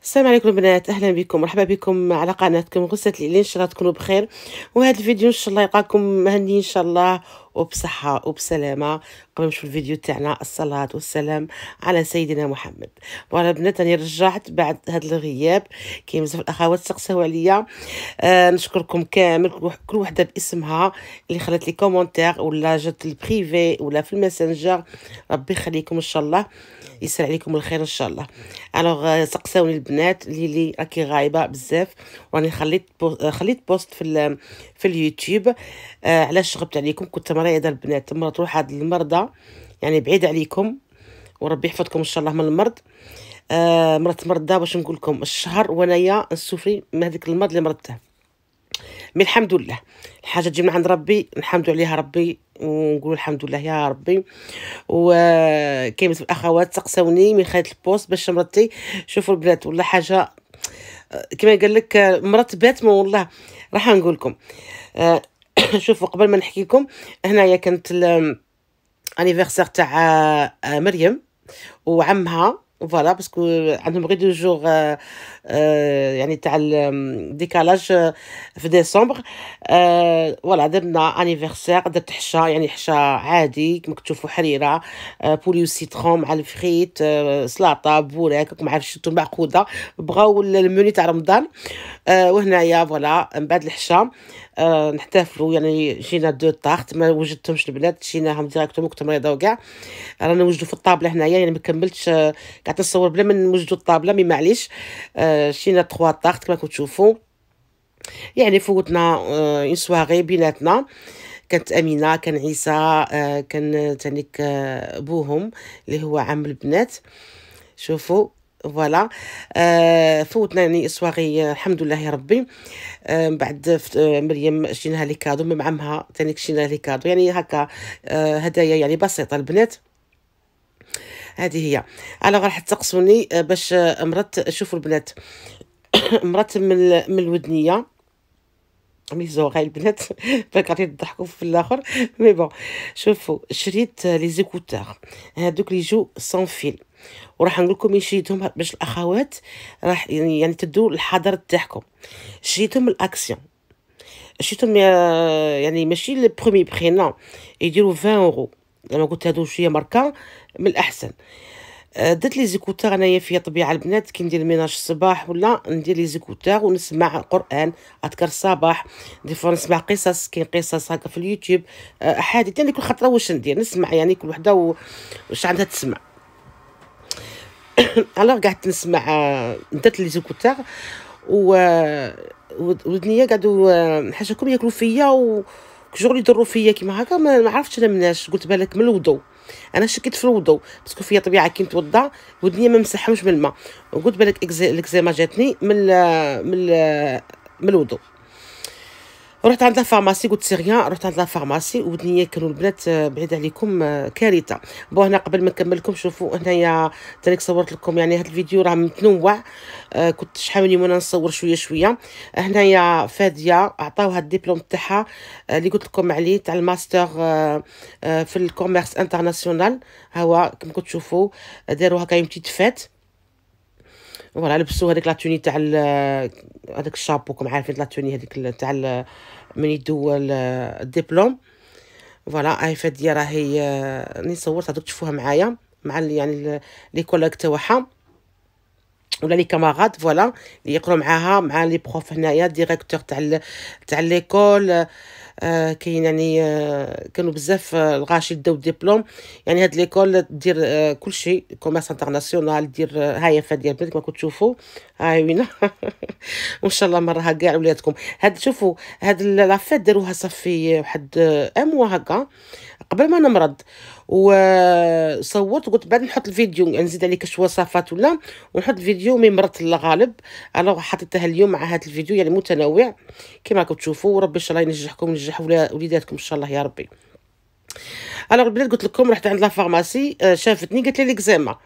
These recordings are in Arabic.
السلام عليكم البنات، اهلا بكم، مرحبا بكم على قناتكم غسالة ليلين. ان شاء الله تكونوا بخير، وهذا الفيديو ان شاء الله يلقاكم مهنيين ان شاء الله وبصحة وبسلامة. قبل ما نشوف الفيديو تاعنا، الصلاة والسلام على سيدنا محمد. فوالا البنات، راني رجعت بعد هذا الغياب. كاين بزاف الاخوات سقساو عليا. نشكركم كامل، كل وحده باسمها اللي خلت لي كومونتير ولا جات البريفي ولا في الماسنجر. ربي يخليكم ان شاء الله، يسر عليكم الخير ان شاء الله. الوغ سقساوني البنات ليلي راكي غايبه بزاف، وراني خليت بوست في اليوتيوب. علاش غبت عليكم؟ كنت مريضه البنات، مرض واحد المرضى يعني بعيد عليكم، وربي يحفظكم ان شاء الله من المرض. مرضت مرضى باش نقول لكم الشهر وانايا نسوفري من هذاك المرض اللي مرضته. مي الحمد لله، الحاجه تجي من عند ربي، نحمدوا عليها ربي ونقول الحمد لله يا ربي. وكاين بزاف الاخوات سقساوني من خلال البوست باش مرضتي. شوفوا البنات، ولا حاجه كما قال لك مرضت باتمه والله. راح نقول لكم شوفوا قبل ما نحكي لكم، هنايا كانت الانيفرسير تاع مريم وعمها. فوالا باسكو عندهم غير دو جوغ يعني تاع الديكالاج في ديسمبر. فوالا درنا انيفرسير، درت حشا، يعني حشا عادي كما تشوفوا، حريره، بولي وسيترون مع الفريت، سلطه بوراك مع الشتو المعقوده. بغاو المنيو تاع رمضان. وهنايا فوالا من بعد الحشا نحتفلوا، يعني جينا دو طاخت، ما وجدتهمش البنات، جيناهم ديريكتومون، كنت مريضه وكاع. رانا نوجدوا في الطابله هنايا، يعني ما كملتش، قعدت نصور بلا ما نوجدوا الطابله، مي معليش. شينا 3 طاخت كما تشوفوا. يعني فوتنا اون سواغي بيناتنا. كانت امينه، كان عيسى، كان تانيك بوهم اللي هو عم البنات. شوفوا فوالا. فوتنا يعني سواغي الحمد لله يا ربي. من بعد مريم شيناها لي كادو، مع عمها تاني شيناها لي كادو، يعني هكا هدايا يعني بسيطه البنات. هذه هي. انا راح تسقسوني باش مرات. شوفوا البنات مرات من الودنيه ميزو غاي البنات بالك غادي تضحكوا في الاخر، مي بون. شوفوا شريت لي زيكوتور هذوك اللي يجوا سون فيل، وراح نقول لكم يشيدهم باش الاخوات راح يعني تدوا الحذر تاعكم. شريتهم الاكسيون، شريتهم يعني ماشي لو بروميي بري، نو، يديروا 20 اورو. لما قلت هادو شويه ماركه من الاحسن. درت لي زيكوتور انايا فيا طبيعه البنات، كي ندير الميناج الصباح ولا ندير لي زيكوتور ونسمع قران، اذكر الصباح. دي فوا نسمع قصص، كاين قصص هكا في اليوتيوب، احاديث، يعني كل خطره واش ندير نسمع، يعني كل وحده واش عندها تسمع. انا قعدت نسمع، درت لي زيكوتور و ودنيا قعدوا حاجاكم ياكلوا فيا وشغل يضروا فيا كيما هكا. ما عرفتش انا مناش، قلت بالك من الوضوء. انا شكيت في الوضوء باسكو فيا طبيعه كي نتوضا ودنيا ما مسحهمش من الماء، وقلت بالك الاكزيما جاتني من الوضوء. رحت عند الفارماسي، قلت سي ريان، رحت عند الفارماسي ودنيا كانوا البنات بعيد عليكم كارثه. بون هنا قبل ما نكمل لكم، شوفوا هنايا تانيك صورت لكم، يعني هذا الفيديو راه متنوع. كنت شحال من وانا نصور شويه شويه. هنايا فاديه عطاوها الدبلوم تاعها اللي قلت لكم عليه تاع الماستر في الكوميرس انترناسيونال. هو كما كنتوا تشوفوا داروا هكا يوم فات. فوالا لبسوا هذيك لاتوني تاع هذاك الشابو، كم عارفين لاتوني هذيك تاع من يدو الدبلوم. فوالا هاي فاديه راهي راني صورت هذوك تشوفوها معايا مع يعني لي كولاك تاعها ولا لي كاماراد، فوالا اللي يقراو معاها مع لي بروف. هنايا ديريكتور تاع ليكول. كاين يعني كانوا بزاف الغاشي داو الدبلوم. يعني هاد ليكول دير كلشي كوميرس انترناسيونال، دير هاهي فاديه البنات كما كتشوفوا، هاي وينا وان شاء الله مرها كاع ولادكم. هاد شوفوا هاد لافيت داروها صافي واحد موا هكا قبل ما نمرض، وصورت قلت بعد نحط الفيديو، يعني نزيد عليه كاش وصفات ولا ونحط الفيديو مي مرضت الغالب. انا حطيتها اليوم مع هذا الفيديو يعني متنوع كما راكم تشوفوا، وربي ان شاء الله ينجحكم وينجح وليداتكم ان شاء الله يا ربي. انا البنات قلت لكم رحت عند لا فارماسي، شافتني قالت لي ليكزيما.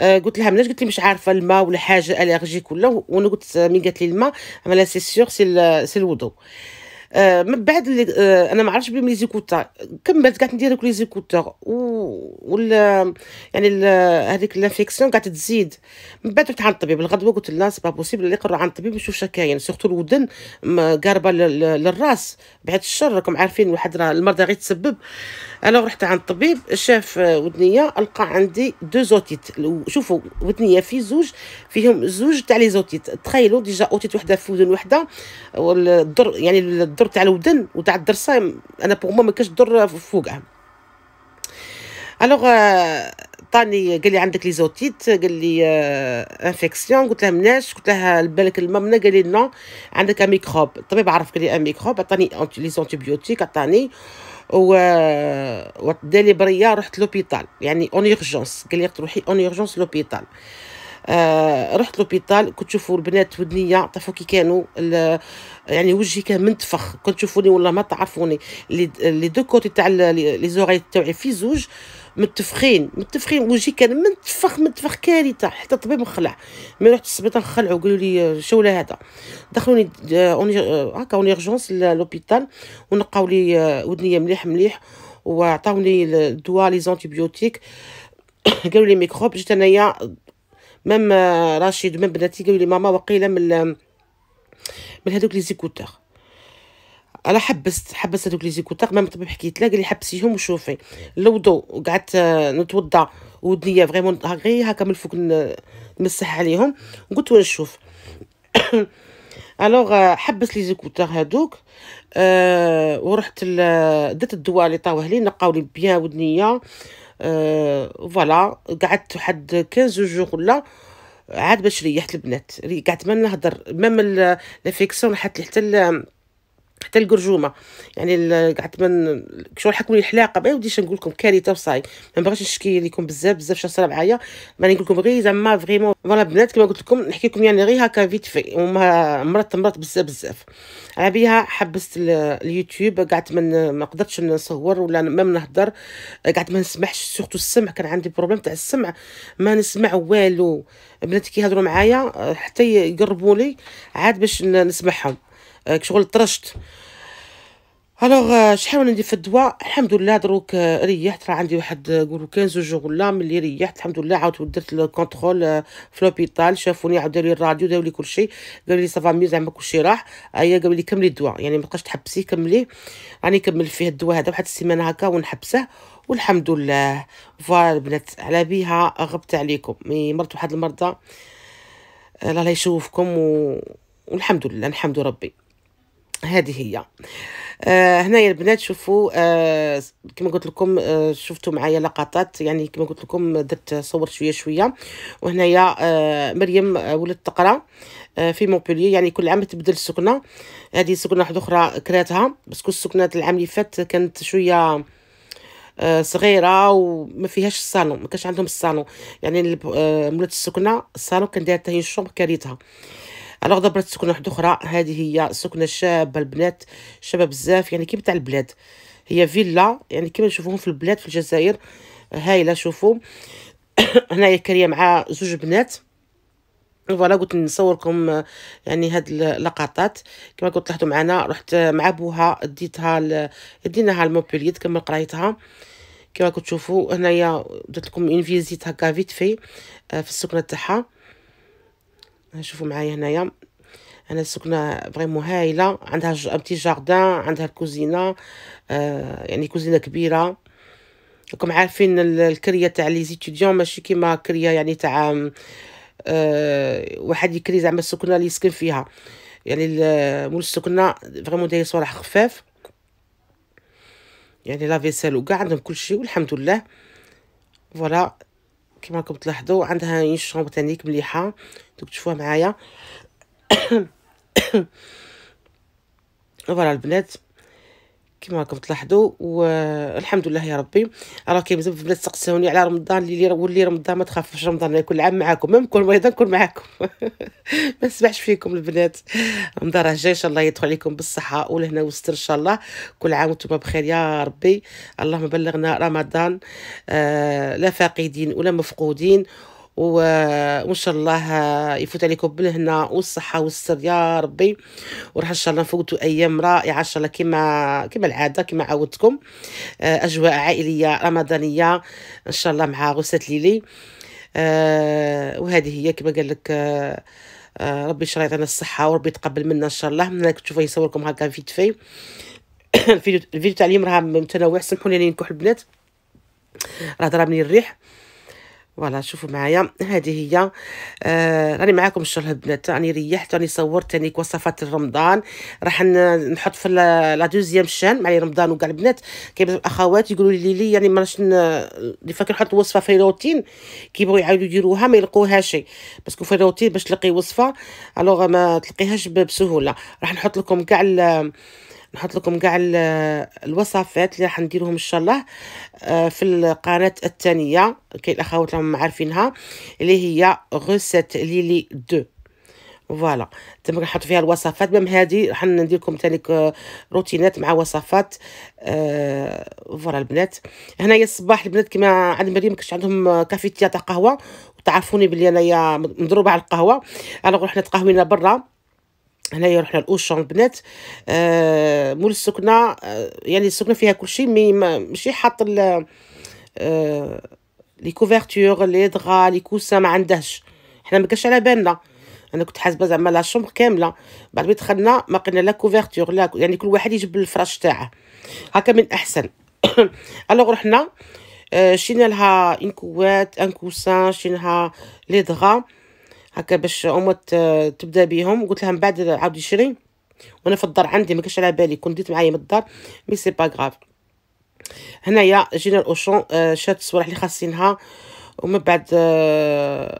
قلت لها مناش؟ قلت لي مش عارفه الماء ولا حاجه الرجيك ولا. وانا قلت مين قالت لي الماء، انا سي سيغ سي الوضوء. من بعد انا ما عرفتش بلي لي زيكوتور، كملت قعدت ندير دوك لي زيكوتور وال يعني هذيك لافيكسيون قعدت تزيد. من بعد رحت عند الطبيب الغدوه، قلت لها سي با بوسيبل اللي نروح عند الطبيب نشوف شا كاين، سورتو الودن قاربه للراس، بعد الشر راكم عارفين واحد راه المرضى غير تسبب. انا رحت عند الطبيب شاف ودنيه، لقى عندي دو زوتيت. شوفوا ودنيه في زوج، فيهم زوج تاع لي زوتيت. تخيلوا ديجا اوتيت وحده في ودن وحده، والضر يعني الضر تاع الودن وتاع الدرسه انا بوغ ما كاش ضر فوقها. الوغ طاني قال لي عندك لي زوتيت، قال لي انفيكسيون. قلت له مناش، قلت له بالك الماء قال لي نو عندك ميكروب. الطبيب عرف قال لي ميكروب، عطاني لي زونتيبيوتيك عطاني ودار لي بريه. رحت لوبيتال يعني اون اورجونس، قال لي تروحي اون اورجونس لوبيتال. رحت لوبيتال، كنت تشوفوا البنات ودنيه طفوا كي كانوا يعني وجهي كان منتفخ، كنت تشوفوني والله ما تعرفوني. لي دو كوتي تاع لي زوغي تاعي في زوج متفخين وجهي كان منتفخ كارثه. حتى الطبيب مخلع. مي رحت للسبيطار خلعوا قالوا لي شوله هذا. دخلوني هكا اون اورجونس لوبيتال، ونقاو لي ودنيه مليح وعطاوني الدواء لي زونتيبيوتيك. قالوا لي ميكروب. جيت انايا ميم رشيد ميم بناتي قالوا لي ماما وقيله من هذوك لي زيكوتور. انا حبست هذوك لي زيكوتور. ميم الطبيب حكيت له قال لي حبسيهم وشوفي. لوضو وقعدت نتوضا ودنيا فريمون غير هكا من الفوق نمسح عليهم، قلت ونشوف. الوغ حبس لي زيكوتور هذوك. ورحت درت الدواء اللي طاوه لي، نقاو لي بيان ودنيا. فوالا قعدت واحد 15 جوغ ولا عاد باش ريحت البنات. قعدت ما نهضر، ميم لافيكسيون حتى حتى القرجومه يعني قعدت من شغل حكوا لي الحلاقه. ما وديش نقول لكم كارثه وصاي، ما بغيتش نشكي لكم بزاف شنو صرا معايا. ما نقول لكم غير زعما فريمون فوالا بنات كما قلت لكم نحكي لكم يعني غير هكا فيت في. وما مرضت بزاف على بها. حبست اليوتيوب، قعدت ما قدرتش نصور ولا ما نهضر. قعدت ما نسمعش، سورتو السمع كان عندي بروبليم تاع السمع، ما نسمع والو. بناتي كيهضروا معايا حتى يقربوا لي عاد باش نسمعهم. شغل طرشت. الوغ شحال وانا ندير في الدواء الحمد لله. دروك ريحت، راه عندي واحد قولوا 15 جوغ ولا ملي ريحت الحمد لله. عاود درت الكونترول في لوبيتال، شافوني عاود داروا لي الراديو، داروا لي كلشي، قالوا لي صافا مي زعما كلشي راح. قالوا لي كملي الدواء يعني ما بقاش تحبسيه، كمليه. راني كمل فيه الدواء هذا واحد السيمانه هكا ونحبسه والحمد لله. فوالا البنات على بها غبت عليكم. مي مرت واحد المرضى الله يشوفكم والحمد لله نحمد ربي. هذه هي. هنايا البنات شوفوا كما قلت لكم شفتوا معايا لقطات يعني كما قلت لكم درت صورت شويه. وهنايا مريم ولات تقرا في مونبوليي، يعني كل عام تبدل السكنه. هذه سكنه واحده اخرى كراتها باسكو السكنه العام اللي فات كانت شويه صغيره وما فيهاش الصالون، ما كانش عندهم الصالون يعني مولات السكنه الصالون كان داير حتى هي الشومبر كاريتها. الوغ دبرت سكنه واحده اخرى. هذه هي سكنه شابه البنات، شابه بزاف يعني كيما تاع البلاد. هي فيلا يعني كيما نشوفوهم في البلاد في الجزائر، هايله. شوفوا هنايا كاريه مع زوج بنات. فوالا قلت نصوركم يعني هاد اللقطات. كما قلت لاحظوا معنا رحت مع بوها ديناها لمونبوليي تكمل قرايتها. كما كنتوا تشوفوا هنايا درت لكم اون فيزيت هكا فيت في السكنه تاعها. شوفوا معايا هنايا انا السكنه فريمون هايله، عندها بتي جاردان، عندها الكوزينه يعني كوزينه كبيره. راكم عارفين الكريه تاع لي زيتيديون ماشي كيما كريه يعني تاع واحد يكري زعما السكنه اللي يسكن فيها. يعني مول السكنه فريمون داير صوالح خفاف يعني لا فيسيل وكاع عندهم كلشي والحمد لله. فوالا كما راكم تلاحظوا عندها اون شومبر تانيك مليحه دوك تشوفوها معايا. فوالا البنات كما راكم تلاحظوا والحمد لله يا ربي. راه كاين بزاف البنات سقساوني على رمضان اللي ولي رمضان. ما تخافوش رمضان كل عام معاكم، ميم كون مريضه نكون معاكم. ما نسمعش فيكم البنات. رمضان راه جاي ان شاء الله يدخل عليكم بالصحه والهنا والستر ان شاء الله. كل عام وانتم بخير يا ربي. اللهم بلغنا رمضان لا فاقدين ولا مفقودين. وان شاء الله يفوت عليكم بالهنا والصحه والسر يا ربي. وراح ان شاء الله نفوتوا ايام رائعه ان شاء الله كما العاده كما عودتكم. اجواء عائليه رمضانيه ان شاء الله مع غسالة ليلي. وهذه هي كما قال لك. ربي ان شاء الله يعطينا الصحه وربي يتقبل منا ان شاء الله. انا كنت تشوفوا يصور لكم هكا في تفي. الفيديو تاع اليوم راه متنوع، سمحوا لي نكح البنات راه ضربني الريح. فوالا شوفوا معايا هذه هي. راني معاكم ان شاء الله البنات، راني ريحت، راني صورت تانيك وصفات رمضان. راح نحط في لا دوزيام شان مع رمضان وكاع البنات. كيبدا الاخوات يقولوا لي يعني ماش اللي فاكر نحط وصفه في روتين كيبغيو يعاودوا يديروها ما يلقوهاش، باسكو في روتين باش تلقي وصفه الوغ ما تلقيهاش بسهوله. راح نحط لكم كاع الوصفات اللي راح نديرهم ان شاء الله في القناه الثانيه. كاين الاخوات راهم عارفينها اللي هي غوسيت ليلي 2. فوالا تما كنحط فيها الوصفات. ميم هذه راح ندير لكم ثاني روتينات مع وصفات. فوالا البنات هنايا الصباح البنات كما عند مريم كاش عندهم كافيتيا تاع قهوه، وتعرفوني بلي انايا مضروبه على القهوه. انا رحنا تقهوينا برا هنايا، رحنا الاوشون البنات. مول السكنه. يعني السكنه فيها كل شيء مي ماشي حاط لي كوفرتور لي دغا لي كوسا ما عندهش. حنا ما كاش على بالنا، انا كنت حاسبه زعما لا شومبر كامله. بعد ما دخلنا ما لقينا لا كوفرتور لا، يعني كل واحد يجيب الفراش تاعه هكا من احسن. الوغ رحنا شينا لها ان كوات ان كوسان، شيناها لي دغا هكا باش اموت تبدا بيهم. قلت لها من بعد عاودي شري، وانا في الدار عندي ما كاش على بالي، كنت ديت معايا من الدار مي سي با غاف. هنايا جينا الاوشون شات الصوالح اللي خاصينها، ومن بعد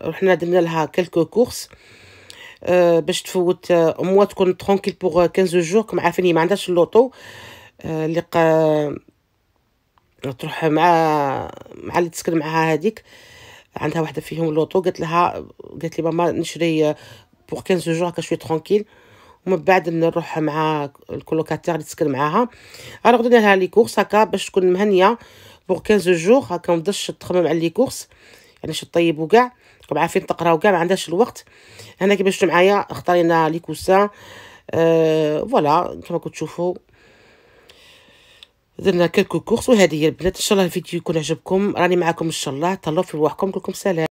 رحنا درنا لها كلكو كورس باش تفوت اموا تكون ترونكيل بوغ 15 جور. كما عارفين ما عندهاش اللوطو اللي تروح مع اللي تسكن معها هذيك. عندها واحده فيهم اللوطو، قالت لي ماما نشري بوغ 15 جور هكا شويه ترونكيل، ومن بعد نروح مع الكولوكاتير اللي تسكن معاها. انا غدنا لها لي كورس هكا باش تكون مهنيه بوغ 15 جور هكا، ما تبداش تخمم على لي كورس يعني باش طيب وكاع. كما عارفين تقراو كاع ما عندهاش الوقت. هنا كيفاش شفتوا معايا اختارينا لي كوسان. فوالا كما كنتوا تشوفوا درنا كلكو كورس. وهذه هي البنات ان شاء الله الفيديو يكون عجبكم. راني معكم ان شاء الله. تهلاو في رواحكم، كلكم سلام.